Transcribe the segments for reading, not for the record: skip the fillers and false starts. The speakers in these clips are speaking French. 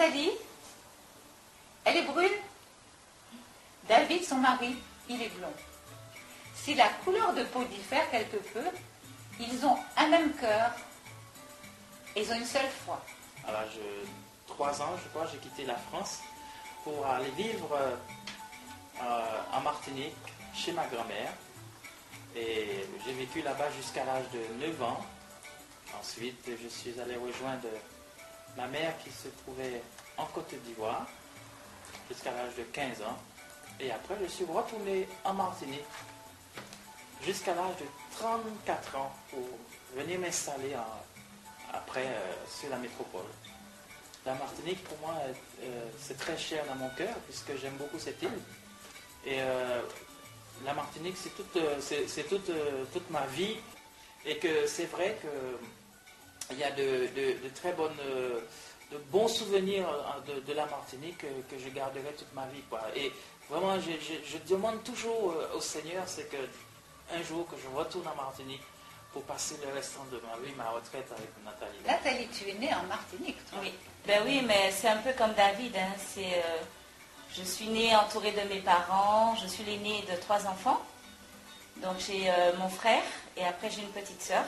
Nathalie, elle est brune. David, son mari, il est blond. Si la couleur de peau diffère quelque peu, ils ont un même cœur. Et ils ont une seule foi. À l'âge de 3 ans, je crois, j'ai quitté la France pour aller vivre en Martinique, chez ma grand-mère. Et j'ai vécu là-bas jusqu'à l'âge de 9 ans. Ensuite, je suis allé rejoindre ma mère qui se trouvait en Côte d'Ivoire jusqu'à l'âge de 15 ans. Et après, je suis retourné en Martinique jusqu'à l'âge de 34 ans pour venir m'installer après sur la métropole. La Martinique, pour moi, c'est très cher dans mon cœur puisque j'aime beaucoup cette île. Et la Martinique, c'est toute ma vie. Et que c'est vrai qu'il y a de très de bons souvenirs de la Martinique que je garderai toute ma vie, quoi. Et vraiment, je demande toujours au Seigneur, c'est que un jour que je retourne en Martinique pour passer le restant de ma vie, ma retraite avec Nathalie. Nathalie, tu es née en Martinique, toi. Oui, ben oui, mais c'est un peu comme David. Hein. Je suis née entourée de mes parents. Je suis l'aînée de 3 enfants. Donc j'ai mon frère et après j'ai une petite sœur.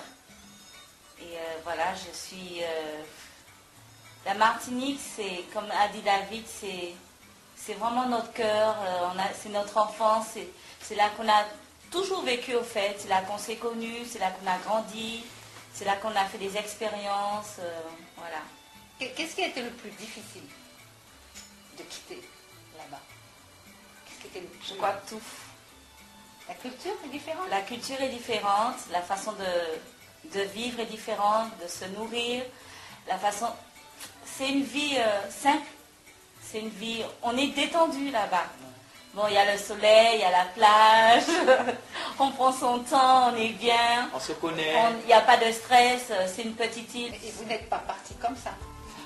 Et voilà, je suis... La Martinique, c'est, comme a dit David, c'est vraiment notre cœur, c'est notre enfance, c'est là qu'on a toujours vécu au fait, c'est là qu'on s'est connus, c'est là qu'on a grandi, c'est là qu'on a fait des expériences, voilà. Qu'est-ce qui a été le plus difficile de quitter là-bas? Qu'est-ce qui était le plus... Je crois que tout. La culture est différente? La culture est différente, la façon de vivre est différente, de se nourrir, la façon... C'est une vie simple, c'est une vie... On est détendu là-bas. Bon, il y a le soleil, il y a la plage, on prend son temps, on est bien. On se connaît. Il n'y a pas de stress, c'est une petite île. Et vous n'êtes pas parti comme ça?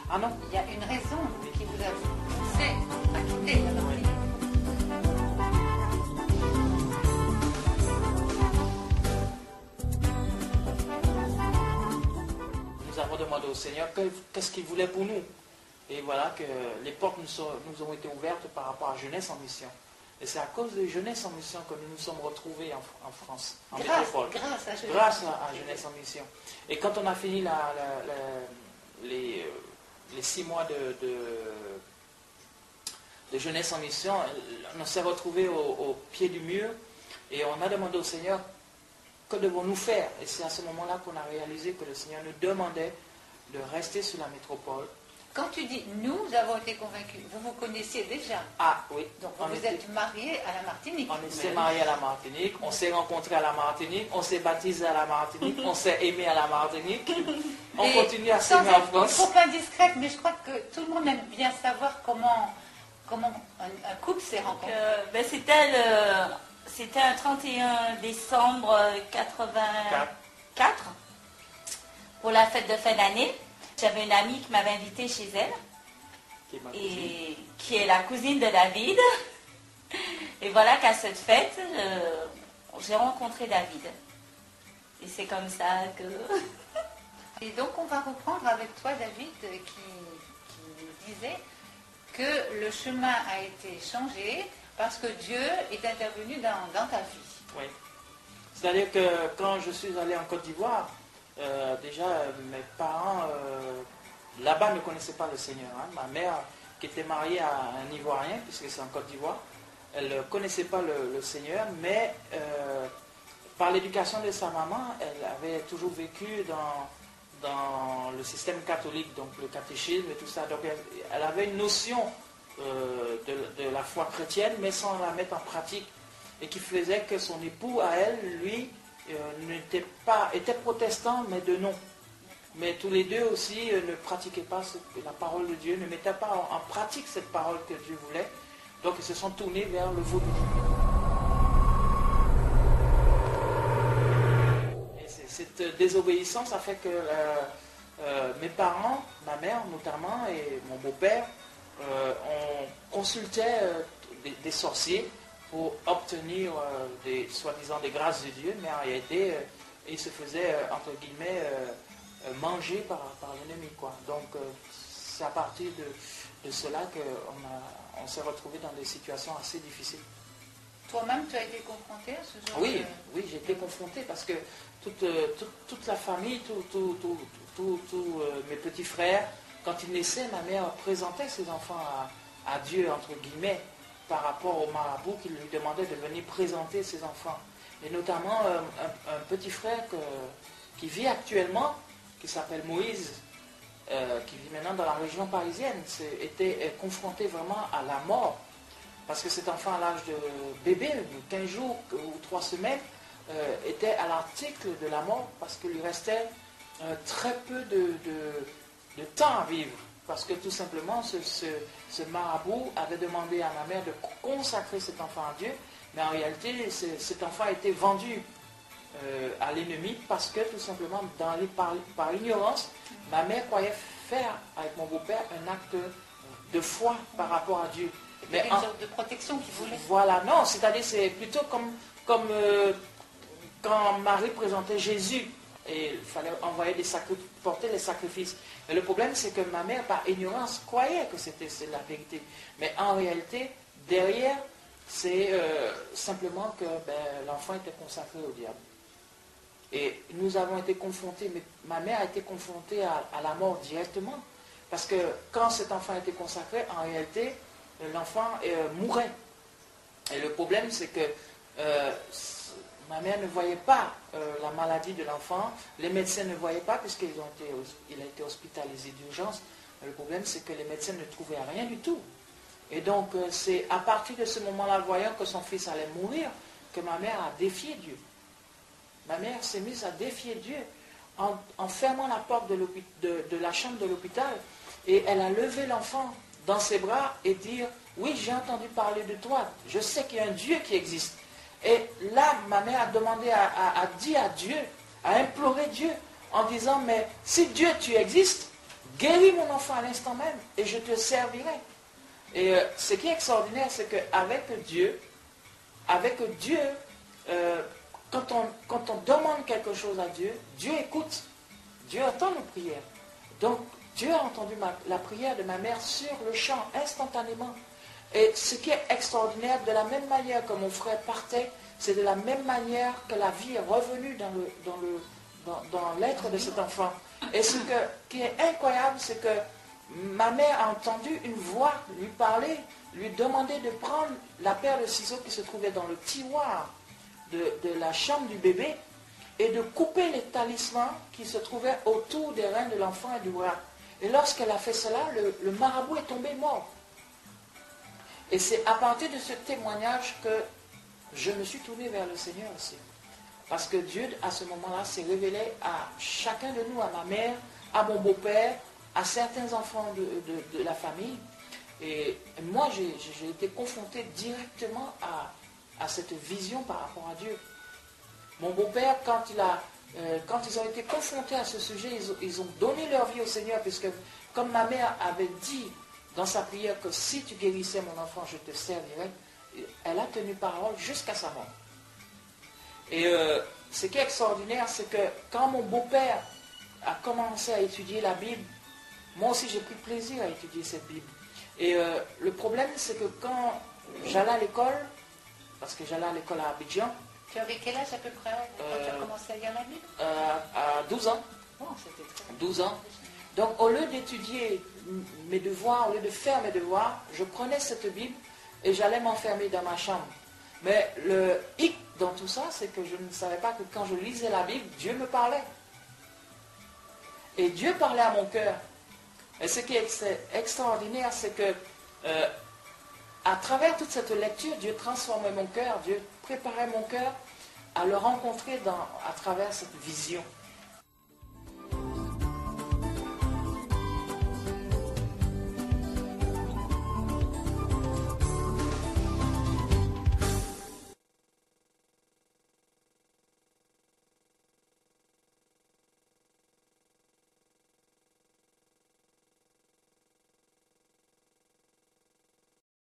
Ah non? Il y a une raison qui vous a poussé à quitter la Martinique. Nous avons demandé au Seigneur qu'est-ce qu'il voulait pour nous. Et voilà que les portes nous ont été ouvertes par rapport à Jeunesse en Mission. Et c'est à cause de Jeunesse en Mission que nous nous sommes retrouvés en France, en métropole. Grâce à Jeunesse en Mission. Et quand on a fini les 6 mois de Jeunesse en Mission, on s'est retrouvés au pied du mur et on a demandé au Seigneur que devons-nous faire. Et c'est à ce moment-là qu'on a réalisé que le Seigneur nous demandait de rester sur la métropole. Quand tu dis « nous avons été convaincus », vous vous connaissiez déjà? Ah oui. Donc vous êtes mariés à la Martinique. On s'est mariés à la Martinique, on s'est rencontrés à la Martinique, on s'est baptisés à la Martinique, on s'est aimés à la Martinique. On continue à s'aimer en France. Trop indiscrète, mais je crois que tout le monde aime bien savoir comment un couple s'est rencontré. C'était un 31 décembre 84 pour la fête de fin d'année. J'avais une amie qui m'avait invitée chez elle, et qui est la cousine de David. Et voilà qu'à cette fête, j'ai rencontré David. Et c'est comme ça que... Et donc on va reprendre avec toi, David, qui disait que le chemin a été changé parce que Dieu est intervenu dans ta vie. Oui. C'est-à-dire que quand je suis allé en Côte d'Ivoire, déjà mes parents là-bas ne connaissaient pas le Seigneur. Hein. Ma mère, qui était mariée à un Ivoirien, puisque c'est en Côte d'Ivoire, elle ne connaissait pas le Seigneur, mais par l'éducation de sa maman, elle avait toujours vécu dans le système catholique, donc le catéchisme et tout ça. Donc elle avait une notion de la foi chrétienne, mais sans la mettre en pratique, et qui faisait que son époux, à elle, lui, était protestant, mais de nom. Mais tous les deux aussi ne pratiquaient pas la parole de Dieu, ne mettaient pas en pratique cette parole que Dieu voulait. Donc ils se sont tournés vers le vaudou. Et cette désobéissance a fait que mes parents, ma mère notamment, et mon beau-père, on consultait des sorciers pour obtenir soi-disant des grâces de Dieu, mais en réalité, ils se faisaient, entre guillemets, manger par l'ennemi, quoi. Donc, c'est à partir de cela qu'on s'est retrouvé dans des situations assez difficiles. Toi-même, tu as été confronté à ce genre Oui, de... oui, j'ai été confronté parce que toute la famille, tous mes petits frères, quand ils naissaient, ma mère présentait ses enfants à Dieu, entre guillemets, par rapport au marabout qui lui demandait de venir présenter ses enfants. Et notamment un petit frère qui vit actuellement, qui s'appelle Moïse, qui vit maintenant dans la région parisienne, était confronté vraiment à la mort. Parce que cet enfant à l'âge de bébé, de 15 jours ou 3 semaines, était à l'article de la mort parce qu'il lui restait très peu de temps à vivre. Parce que tout simplement, ce marabout avait demandé à ma mère de consacrer cet enfant à Dieu, mais en réalité, cet enfant a été vendu à l'ennemi parce que tout simplement, par ignorance, ma mère croyait faire avec mon beau-père un acte de foi par rapport à Dieu. Mais une sorte de protection qu'il voulait. Voilà, non, c'est-à-dire c'est plutôt comme quand Marie présentait Jésus et il fallait porter les sacrifices. Mais le problème, c'est que ma mère, par ignorance, croyait que c'est la vérité. Mais en réalité, derrière, c'est simplement que l'enfant était consacré au diable. Et nous avons été confrontés, mais ma mère a été confrontée à la mort directement. Parce que quand cet enfant était consacré, en réalité, l'enfant mourait. Et le problème, c'est que ma mère ne voyait pas la maladie de l'enfant, les médecins ne voyaient pas puisqu'il a été hospitalisé d'urgence. Le problème, c'est que les médecins ne trouvaient rien du tout. Et donc, c'est à partir de ce moment-là, voyant que son fils allait mourir, que ma mère a défié Dieu. Ma mère s'est mise à défier Dieu en fermant la porte de la chambre de l'hôpital, et elle a levé l'enfant dans ses bras et dire, oui, j'ai entendu parler de toi, je sais qu'il y a un Dieu qui existe. Et là, ma mère a demandé, a dit à Dieu, a imploré Dieu, en disant, mais si Dieu tu existes, guéris mon enfant à l'instant même, et je te servirai. Et ce qui est extraordinaire, c'est qu'avec Dieu, quand on demande quelque chose à Dieu, Dieu écoute, Dieu entend nos prières. Donc, Dieu a entendu la prière de ma mère sur le champ, instantanément. Et ce qui est extraordinaire, de la même manière que mon frère partait, c'est de la même manière que la vie est revenue dans l'être de cet enfant. Et ce qui est incroyable, c'est que ma mère a entendu une voix lui parler, lui demander de prendre la paire de ciseaux qui se trouvait dans le tiroir de la chambre du bébé et de couper les talismans qui se trouvaient autour des reins de l'enfant et du bras. Et lorsqu'elle a fait cela, le marabout est tombé mort. Et c'est à partir de ce témoignage que je me suis tourné vers le Seigneur aussi. Parce que Dieu, à ce moment-là, s'est révélé à chacun de nous, à ma mère, à mon beau-père, à certains enfants de la famille. Et moi, j'ai été confronté directement à cette vision par rapport à Dieu. Mon beau-père, quand ils ont été confrontés à ce sujet, ils ont donné leur vie au Seigneur, puisque comme ma mère avait dit dans sa prière que si tu guérissais mon enfant, je te servirais, elle a tenu parole jusqu'à sa mort. Et ce qui est extraordinaire, c'est que quand mon beau-père a commencé à étudier la Bible, moi aussi j'ai pris plaisir à étudier cette Bible. Et le problème, c'est que quand j'allais à l'école, parce que j'allais à l'école à Abidjan. Tu avais quel âge à peu près quand tu as commencé à lire la Bible? À 12 ans. Oh, c'était très 12 ans. Donc au lieu d'étudier mes devoirs, au lieu de faire mes devoirs, je prenais cette Bible et j'allais m'enfermer dans ma chambre. Mais le hic dans tout ça, c'est que je ne savais pas que quand je lisais la Bible, Dieu me parlait. Et Dieu parlait à mon cœur. Et ce qui est extraordinaire, c'est que à travers toute cette lecture, Dieu transformait mon cœur, Dieu préparait mon cœur à le rencontrer à travers cette vision.